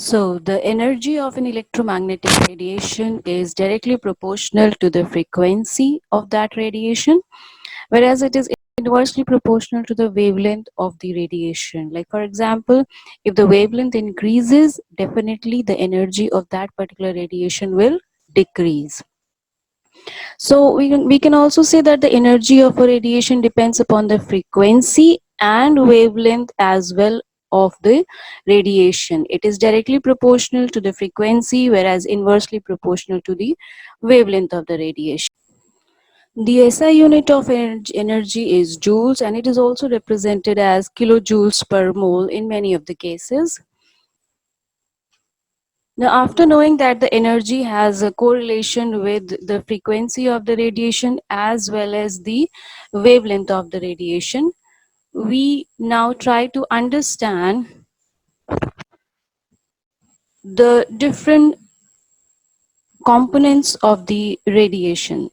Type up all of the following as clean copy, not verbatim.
So the energy of an electromagnetic radiation is directly proportional to the frequency of that radiation, whereas it is inversely proportional to the wavelength of the radiation. Like for example, if the wavelength increases, definitely the energy of that particular radiation will decrease. So we can also say that the energy of a radiation depends upon the frequency and wavelength as well of the radiation. It is directly proportional to the frequency, whereas inversely proportional to the wavelength of the radiation. The SI unit of energy is joules, and it is also represented as kilojoules per mole in many of the cases. Now, after knowing that the energy has a correlation with the frequency of the radiation as well as the wavelength of the radiation, we now try to understand the different components of the radiation.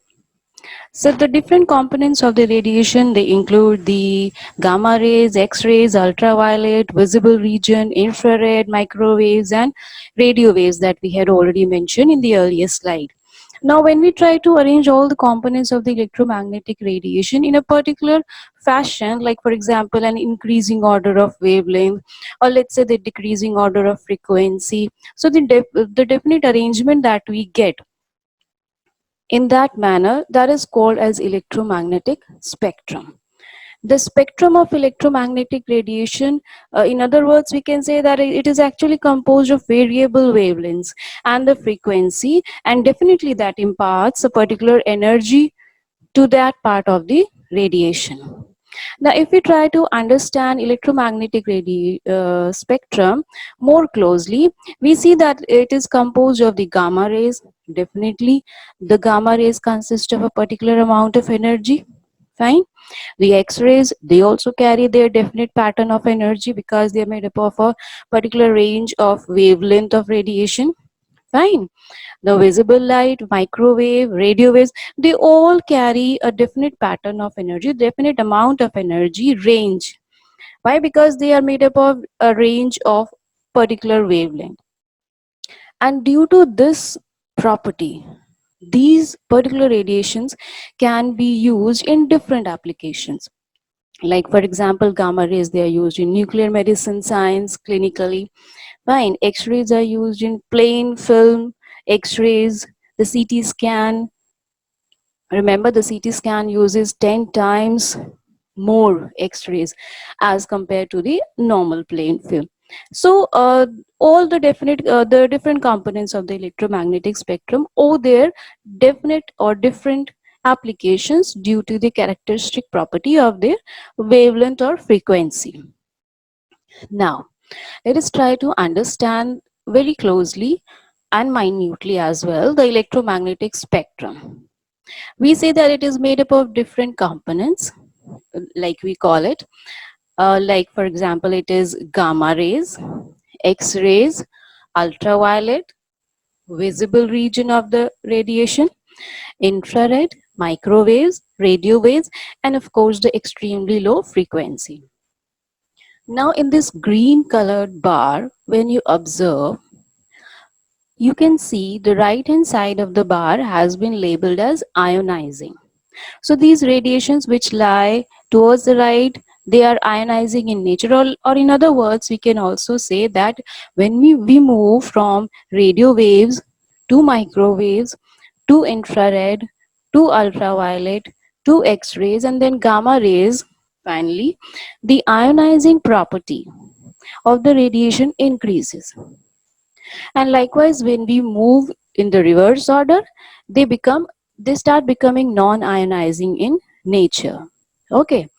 So the different components of the radiation, they include the gamma rays, X-rays, ultraviolet, visible region, infrared, microwaves, and radio waves that we had already mentioned in the earlier slide. Now, when we try to arrange all the components of the electromagnetic radiation in a particular fashion, like for example, an increasing order of wavelength, or let's say the decreasing order of frequency, so the definite arrangement that we get in that manner, that is called as electromagnetic spectrum. The spectrum of electromagnetic radiation, in other words, we can say that it is actually composed of variable wavelengths and the frequency, and definitely that imparts a particular energy to that part of the radiation. Now, if we try to understand electromagnetic spectrum more closely, we see that it is composed of the gamma rays. Definitely, the gamma rays consist of a particular amount of energy. Fine. The X-rays, they also carry their definite pattern of energy because they are made up of a particular range of wavelength of radiation. Fine. The visible light, microwave, radio waves, they all carry a definite pattern of energy, definite amount of energy range. Why? Because they are made up of a range of particular wavelength. And due to this property, these particular radiations can be used in different applications. Like for example, gamma rays, they are used in nuclear medicine science clinically. Fine. X-rays are used in plain film X-rays, the CT scan. Remember, the CT scan uses 10 times more X-rays as compared to the normal plain film. So all the different components of the electromagnetic spectrum owe their definite or different applications due to the characteristic property of their wavelength or frequency. Now, let us try to understand very closely and minutely as well the electromagnetic spectrum. We say that it is made up of different components, like we call it. Like for example, it is gamma rays, X-rays, ultraviolet, visible region of the radiation, infrared, microwaves, radio waves, and of course the extremely low frequency. Now in this green colored bar, when you observe, you can see the right hand side of the bar has been labeled as ionizing. So these radiations which lie towards the right, they are ionizing in nature, or in other words, we can also say that when we move from radio waves to microwaves to infrared to ultraviolet to X-rays and then gamma rays, finally, the ionizing property of the radiation increases. And likewise, when we move in the reverse order, they start becoming non-ionizing in nature. Okay.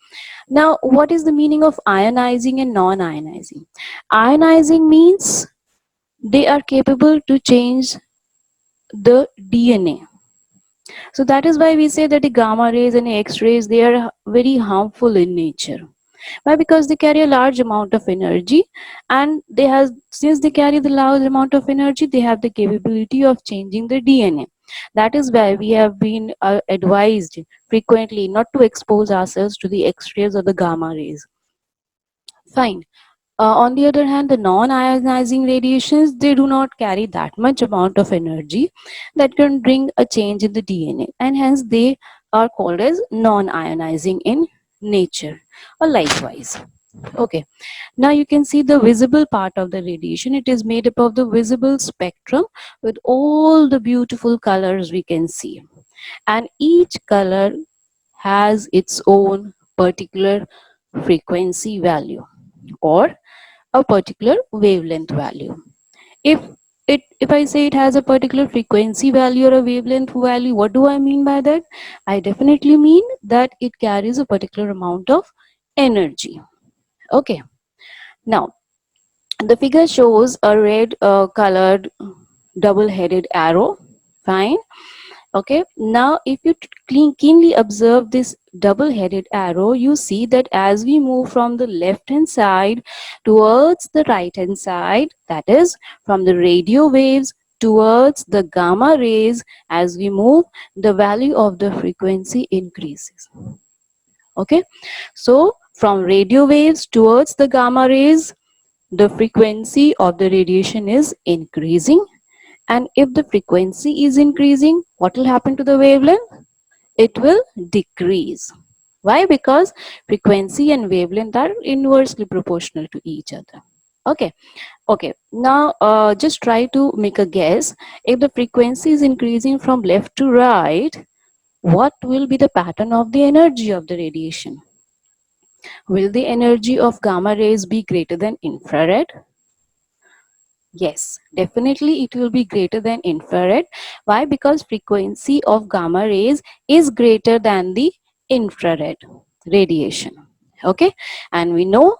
Now, what is the meaning of ionizing and non-ionizing? Ionizing means they are capable to change the DNA. So that is why we say that the gamma rays and X-rays, they are very harmful in nature. Why? Because they carry a large amount of energy, and since they carry the large amount of energy, they have the capability of changing the DNA. That is why we have been advised frequently not to expose ourselves to the X-rays or the gamma rays. Fine. On the other hand, the non-ionizing radiations, they do not carry that much amount of energy that can bring a change in the DNA, and hence they are called as non-ionizing in nature, or likewise. Okay, now you can see the visible part of the radiation. It is made up of the visible spectrum with all the beautiful colors we can see, and each color has its own particular frequency value or a particular wavelength value. If if I say it has a particular frequency value or a wavelength value, what do I mean by that? I definitely mean that it carries a particular amount of energy. Okay. Now, the figure shows a red colored double-headed arrow. Fine. Okay, now if you keenly observe this double-headed arrow, you see that as we move from the left hand side towards the right hand side, that is from the radio waves towards the gamma rays, as we move, the value of the frequency increases. Okay, so from radio waves towards the gamma rays, the frequency of the radiation is increasing, and if the frequency is increasing, what will happen to the wavelength? It will decrease. Why? Because frequency and wavelength are inversely proportional to each other. Okay. Okay. Now, just try to make a guess. If the frequency is increasing from left to right, what will be the pattern of the energy of the radiation? Will the energy of gamma rays be greater than infrared? Yes, definitely it will be greater than infrared. Why? Because frequency of gamma rays is greater than the infrared radiation. Okay, and we know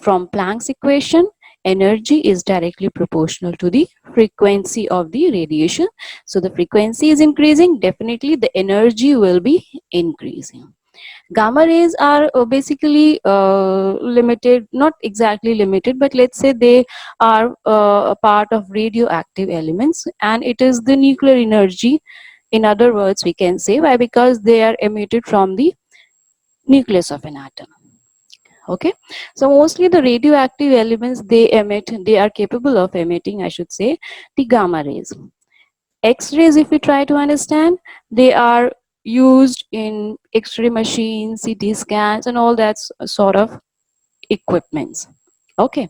from Planck's equation, energy is directly proportional to the frequency of the radiation. So the frequency is increasing, definitely the energy will be increasing. Gamma rays are basically limited, not exactly limited, but let's say they are a part of radioactive elements, and it is the nuclear energy. In other words, we can say, why? Because they are emitted from the nucleus of an atom. Okay, so mostly the radioactive elements, they are capable of emitting, I should say, the gamma rays. X-rays, if we try to understand, they are used in X-ray machines, CT scans, and all that sort of equipments. Okay,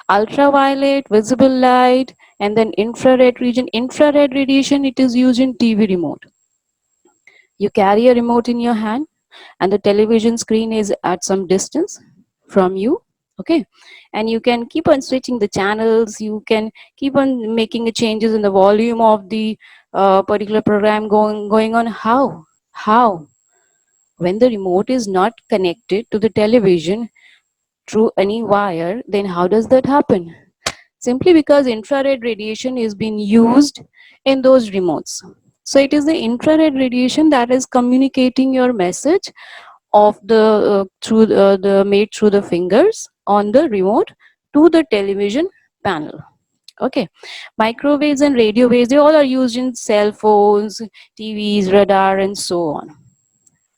ultraviolet, visible light, and then infrared region. Infrared radiation, it is used in TV remote. You carry a remote in your hand, and the television screen is at some distance from you. Okay, and you can keep on switching the channels, you can keep on making changes in the volume of the particular program going on. How when the remote is not connected to the television through any wire, then how does that happen? Simply because infrared radiation is being used in those remotes. So it is the infrared radiation that is communicating your message of the through the made through the fingers on the remote to the television panel. Okay, microwaves and radio waves, they all are used in cell phones, TVs, radar, and so on.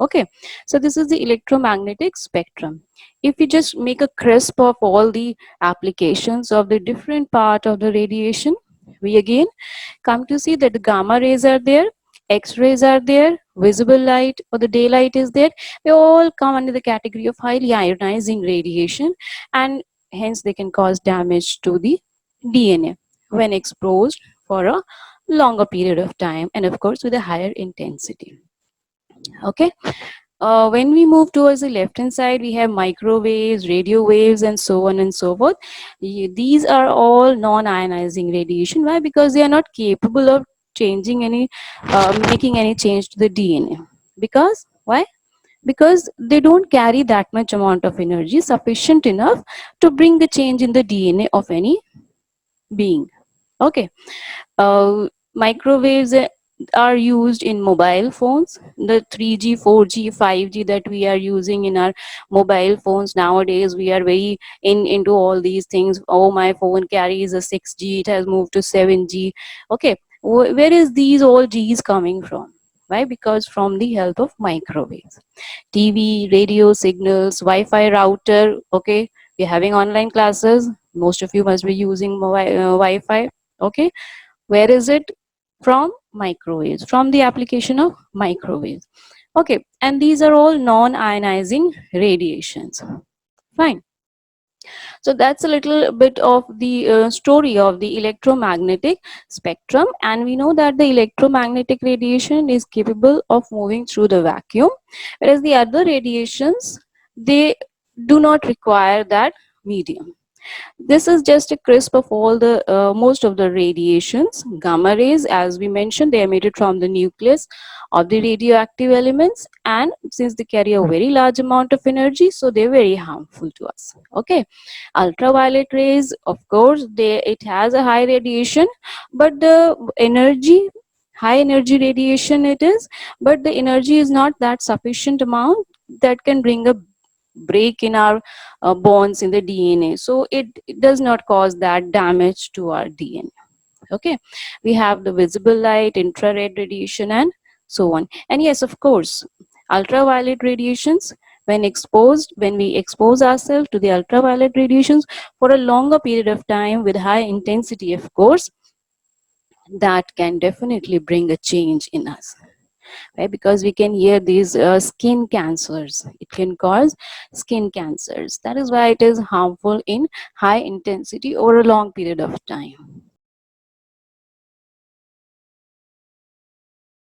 Okay, so this is the electromagnetic spectrum. If we just make a crisp of all the applications of the different part of the radiation, we again come to see that the gamma rays are there, X-rays are there, visible light or the daylight is there. They all come under the category of highly ionizing radiation, and hence they can cause damage to the DNA when exposed for a longer period of time, and of course with a higher intensity. Okay, when we move towards the left hand side, we have microwaves, radio waves, and so on and so forth. These are all non-ionizing radiation. Why? Because they are not capable of changing any, making any change to the DNA. Because why? Because they don't carry that much amount of energy sufficient enough to bring the change in the DNA of any being. Okay, microwaves are used in mobile phones, the 3G, 4G, 5G that we are using in our mobile phones nowadays. We are very into all these things. Oh, my phone carries a 6G, it has moved to 7G. Okay, where is these all G's coming from? Why? Because from the help of microwaves. TV, radio signals, Wi-Fi router, okay, we're having online classes, most of you must be using Wi-Fi. Okay, where is it from? Microwaves, from the application of microwaves. Okay, and these are all non-ionizing radiations. Fine. So that's a little bit of the story of the electromagnetic spectrum, and we know that the electromagnetic radiation is capable of moving through the vacuum, whereas the other radiations, they do not require that medium. This is just a crisp of all the most of the radiations. Gamma rays, as we mentioned, they are emitted from the nucleus of the radioactive elements, and since they carry a very large amount of energy, so they're very harmful to us. Okay, ultraviolet rays, of course, it has a high radiation, but the energy, high energy radiation it is, but the energy is not that sufficient amount that can bring a break in our bonds in the DNA. So it does not cause that damage to our DNA. Okay, we have the visible light, infrared radiation, and so on. And yes, of course, ultraviolet radiations, when we expose ourselves to the ultraviolet radiations for a longer period of time with high intensity, of course, that can definitely bring a change in us, right? Because we can hear these skin cancers, it can cause skin cancers. That is why it is harmful in high intensity over a long period of time.